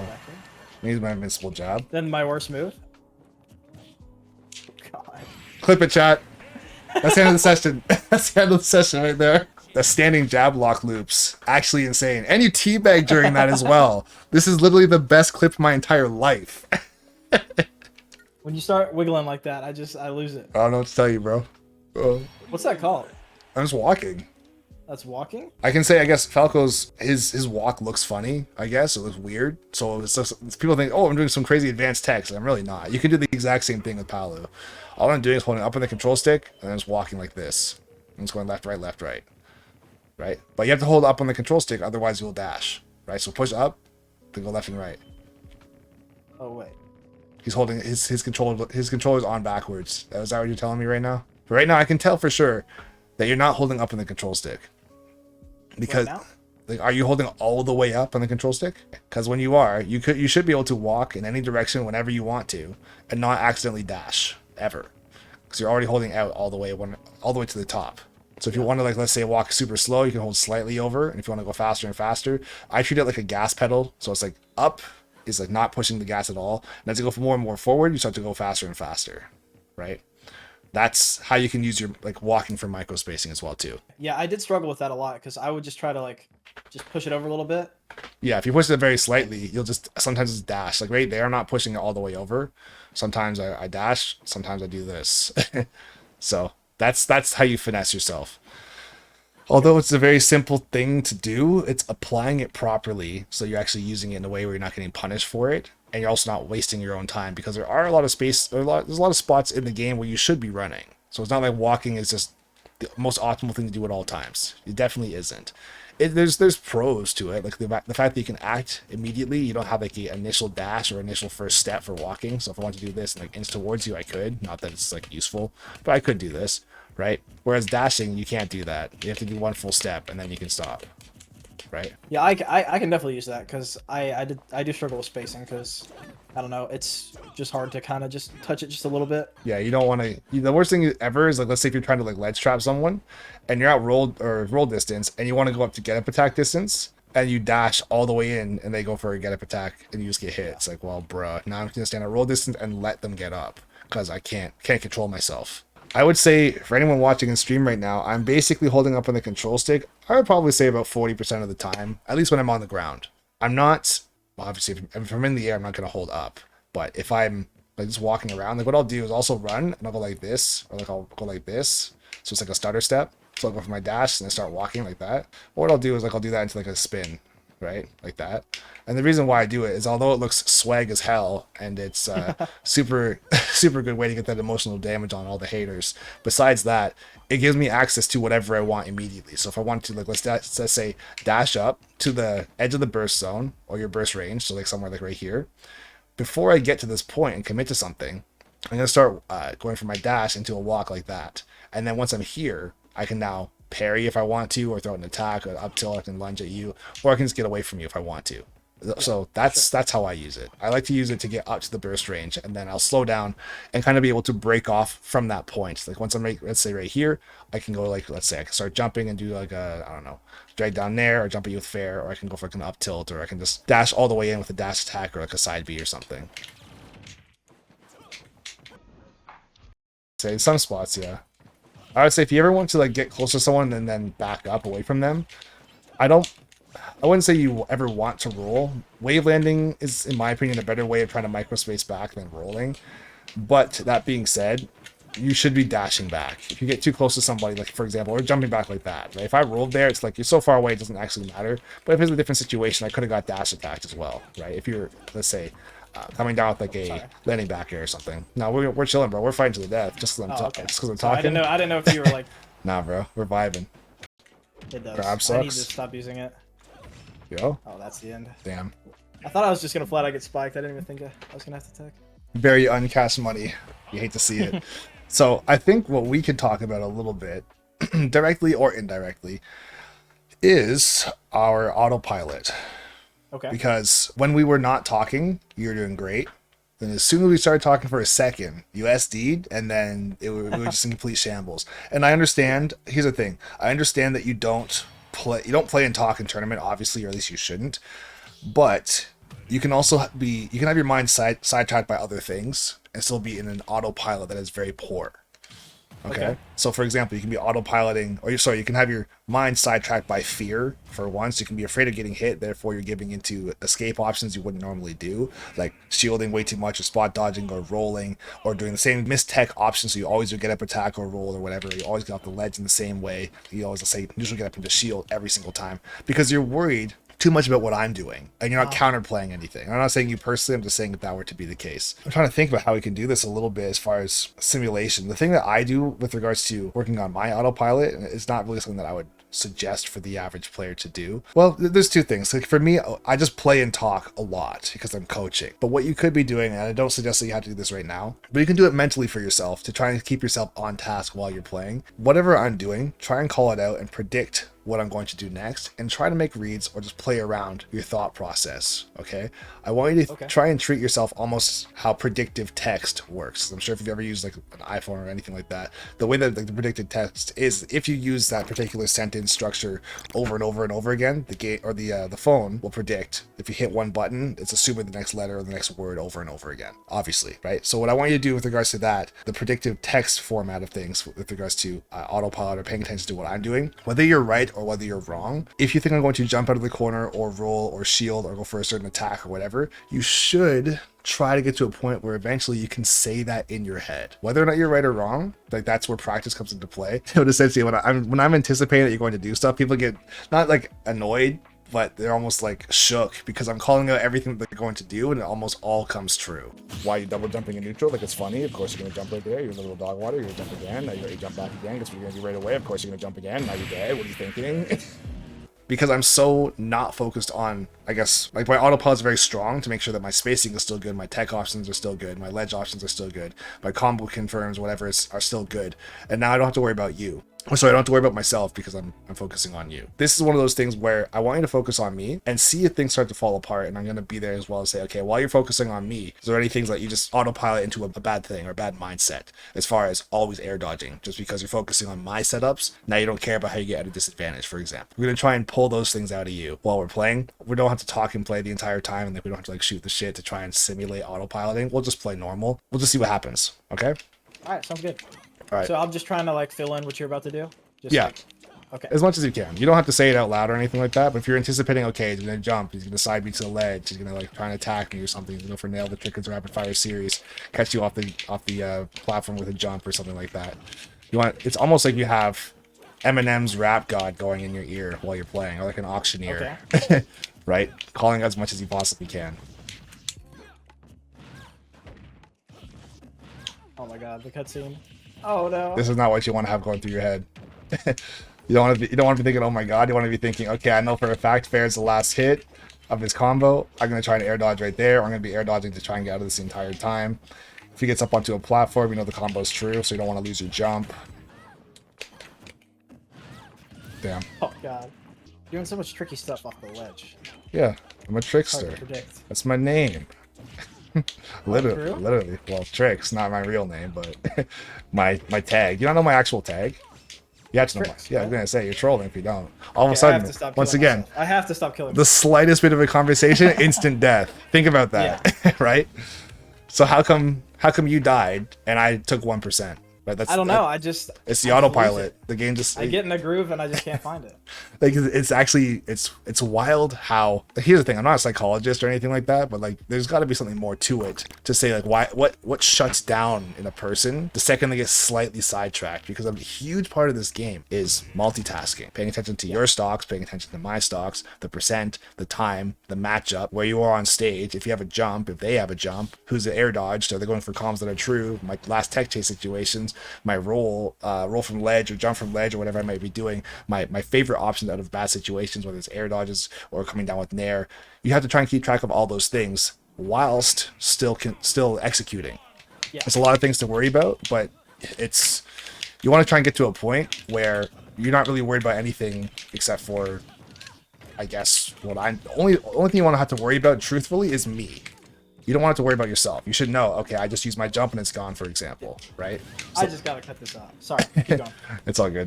Back here. Use my invincible jab. Then my worst move. God. Clip it, chat. That's the end of the session. That's the end of the session right there. The standing jab lock loops. Actually insane. And you teabag during that as well. This is literally the best clip of my entire life. When you start wiggling like that, I lose it. I don't know what to tell you, bro. What's that called? I'm just walking. That's walking? I can say, I guess, Falco's, his walk looks funny, I guess. It looks weird. So it's just, people think, oh, I'm doing some crazy advanced text. I'm really not. You can do the exact same thing with Palu. All I'm doing is holding up on the control stick, and then just walking like this. And it's going left, right, left, right. Right? But you have to hold up on the control stick, otherwise you'll dash. Right? So push up, then go left and right. Oh, wait. He's holding his controller's on backwards. Is that what you're telling me right now? But right now, I can tell for sure that you're not holding up on the control stick. Because, like, are you holding all the way up on the control stick? Because when you are, you should be able to walk in any direction whenever you want to, and not accidentally dash ever, because you're already holding out all the way to the top. So if you want to, like, let's say walk super slow, you can hold slightly over, and if you want to go faster and faster, I treat it like a gas pedal. So it's like up is like not pushing the gas at all, and as you go more and more forward, you start to go faster and faster, right? That's how you can use your, like, walking for micro spacing as well too. Yeah, I did struggle with that a lot because I would just try to, like, just push it over a little bit. Yeah, if you push it very slightly, you'll just sometimes just dash. Like right there, I'm not pushing it all the way over. Sometimes I dash, sometimes I do this. So that's how you finesse yourself. Although it's a very simple thing to do, it's applying it properly so you're actually using it in a way where you're not getting punished for it, and you're also not wasting your own time, because there are a lot of there's a lot of spots in the game where you should be running. So it's not like walking is just the most optimal thing to do at all times. It definitely isn't. There's pros to it, like the fact that you can act immediately. You don't have like the initial dash or initial first step for walking. So if I want to do this and like inch towards you, I could. Not that it's like useful, but I could do this, right? Whereas dashing, you can't do that. You have to do one full step and then you can stop, right? Yeah, I can definitely use that because I do struggle with spacing because I don't know, it's just hard to kind of just touch it just a little bit. Yeah, you don't want to. The worst thing ever is, like, let's say if you're trying to like ledge trap someone, and you're out roll distance, and you want to go up to get up attack distance, and you dash all the way in, and they go for a get up attack, and you just get hit. It's like, well, bruh, now I'm gonna stand at roll distance and let them get up because I can't control myself. I would say for anyone watching in stream right now, I'm basically holding up on the control stick. I would probably say about 40% of the time, at least when I'm on the ground. I'm not. Well, obviously, if I'm in the air, I'm not going to hold up. But if I'm like just walking around, like what I'll do is also run, and I'll go like this, or like I'll go like this. So it's like a stutter step. So I'll go for my dash, and I start walking like that. Or what I'll do is like I'll do that into like a spin, right? Like that. And the reason why I do it is, although it looks swag as hell, and it's super good way to get that emotional damage on all the haters, besides that, it gives me access to whatever I want immediately. So if I want to, like, let's say dash up to the edge of the burst zone or your burst range, so like somewhere like right here, before I get to this point and commit to something, I'm going to start going from my dash into a walk like that. And then once I'm here, I can now parry if I want to, or throw an attack, or up tilt, I can lunge at you, or I can just get away from you if I want to. So that's how I use it. I like to use it to get up to the burst range, and then I'll slow down and kind of be able to break off from that point. Like once I'm let's say right here, I can go like, let's say I can start jumping and do like a, I don't know, drag down there, or jump at you with fair, or I can go for like an up tilt, or I can just dash all the way in with a dash attack or like a side B or something. Say some spots, yeah. I would say if you ever want to like get close to someone and then back up away from them, I wouldn't say you ever want to roll. Wave landing is, in my opinion, a better way of trying to microspace back than rolling. But that being said, you should be dashing back. If you get too close to somebody, like for example, or jumping back like that, right? If I rolled there, it's like you're so far away, it doesn't actually matter. But if it's a different situation, I could have got dash attacked as well, right? If you're, let's say, coming down with like a landing back air or something. No, we're chilling, bro. We're fighting to the death just because I'm talking. I didn't know if you were like. Nah, bro. We're vibing. It does. Grab sucks. I need to stop using it. Yo. Oh, that's the end. Damn. I thought I was just gonna flat out get spiked. I didn't even think I was gonna have to attack. Very uncast money. You hate to see it. So I think what we could talk about a little bit, directly or indirectly, is our autopilot. Okay. Because when we were not talking, you were doing great. Then as soon as we started talking for a second, you SD'd, and then it was just in complete shambles. And I understand. Here's the thing. I understand that you don't play and talk in tournament, obviously, or at least you shouldn't. But you can also you can have your mind sidetracked by other things and still be in an autopilot that is very poor. Okay. So for example, you can be autopiloting, or you can have your mind sidetracked by fear for once. You can be afraid of getting hit, therefore you're giving into escape options you wouldn't normally do, like shielding way too much, or spot dodging, or rolling, or doing the same mistech options. So you always do get up attack or roll or whatever. You always get off the ledge in the same way. You always say usually get up into shield every single time because you're worried too much about what I'm doing, and you're not counterplaying anything. I'm not saying you personally, I'm just saying if that were to be the case. I'm trying to think about how we can do this a little bit as far as simulation. The thing that I do with regards to working on my autopilot is not really something that I would suggest for the average player to do. Well, there's two things. Like for me, I just play and talk a lot because I'm coaching. But what you could be doing, and I don't suggest that you have to do this right now, but you can do it mentally for yourself to try and keep yourself on task while you're playing. Whatever I'm doing, try and call it out and predict what I'm going to do next, and try to make reads or just play around your thought process. Okay, I want you to try and treat yourself almost how predictive text works. I'm sure if you've ever used like an iPhone or anything like that, the way that like the predicted text is, if you use that particular sentence structure over and over and over again, the game or the phone will predict. If you hit one button, it's assuming the next letter or the next word over and over again, obviously, right? So what I want you to do with regards to that, the predictive text format of things with regards to autopilot or paying attention to what I'm doing, whether you're right or whether you're wrong, if you think I'm going to jump out of the corner or roll or shield or go for a certain attack or whatever, you should try to get to a point where eventually you can say that in your head. Whether or not you're right or wrong, like that's where practice comes into play. But essentially when I'm anticipating that you're going to do stuff, people get not like annoyed, but they're almost like shook because I'm calling out everything that they're going to do, and it almost all comes true. Why are you double jumping in neutral? Like it's funny. Of course you're gonna jump right there. You're in the little dog water. You're gonna jump again. Now you jump back again. Guess what you're gonna do right away? Of course you're gonna jump again. Now you're dead. What are you thinking? Because I'm so not focused on, I guess, like my autopilot is very strong to make sure that my spacing is still good, my tech options are still good, my ledge options are still good, my combo confirms, whatever are still good, and now I don't have to worry about you. So I don't have to worry about myself because I'm focusing on you. This is one of those things where I want you to focus on me and see if things start to fall apart, and I'm going to be there as well as say, okay, while you're focusing on me, is there any things that you just autopilot into a bad thing or a bad mindset as far as always air dodging just because you're focusing on my setups? Now you don't care about how you get at a disadvantage, for example. We're going to try and pull those things out of you while we're playing. We don't have to talk and play the entire time, and then we don't have to like shoot the shit to try and simulate autopiloting. We'll just play normal. We'll just see what happens. Okay? All right, sounds good. All right. So I'm just trying to like fill in what you're about to do. Just yeah. Like, okay. As much as you can. You don't have to say it out loud or anything like that, but if you're anticipating, okay, he's gonna jump, he's gonna side me to the ledge, he's gonna like try and attack me or something, he's gonna go for nail the triggers rapid fire series, catch you off the platform with a jump or something like that. It's almost like you have Eminem's Rap God going in your ear while you're playing, or like an auctioneer. Okay. Right? Calling as much as you possibly can. Oh my god, the cutscene. Oh no. This is not what you want to have going through your head. You don't want to be thinking, oh my god. You want to be thinking, okay, I know for a fact Fair's the last hit of his combo. I'm going to try and air dodge right there. Or I'm going to be air dodging to try and get out of this the entire time. If he gets up onto a platform, you know the combo's true, so you don't want to lose your jump. Damn. Oh god. You're doing so much tricky stuff off the ledge. Yeah, I'm a trickster. That's my name. Literally. Well, Tricks, not my real name, but my tag. You don't know my actual tag? You have to know. Tricks, yeah, I was gonna say you're trolling if you don't. All of a sudden, once again, myself. I have to stop killing. The slightest bit of a conversation, instant death. Think about that, yeah. Right? So how come you died and I took 1%? Right? I don't know. It's the autopilot. The game just. I get in a groove and I just can't find it. Like it's actually it's wild how. Here's the thing. I'm not a psychologist or anything like that, but like there's got to be something more to it to say like what shuts down in a person the second they get slightly sidetracked, because a huge part of this game is multitasking, paying attention to your stocks, paying attention to my stocks, the percent, the time, the matchup, where you are on stage, if you have a jump, if they have a jump, who's the air dodged, are they going for comms that are true, my last tech chase situations, my roll from ledge or jump from ledge or whatever I might be doing, my favorite options out of bad situations, whether it's air dodges or coming down with nair. You have to try and keep track of all those things whilst still executing. Yeah. It's a lot of things to worry about, but you want to try and get to a point where you're not really worried about anything except for, I guess, the only thing you want to have to worry about truthfully is me. You don't want to have to worry about yourself. You should know, okay, I just used my jump and it's gone, for example, right? So, I just gotta cut this off. Sorry, keep going. It's all good.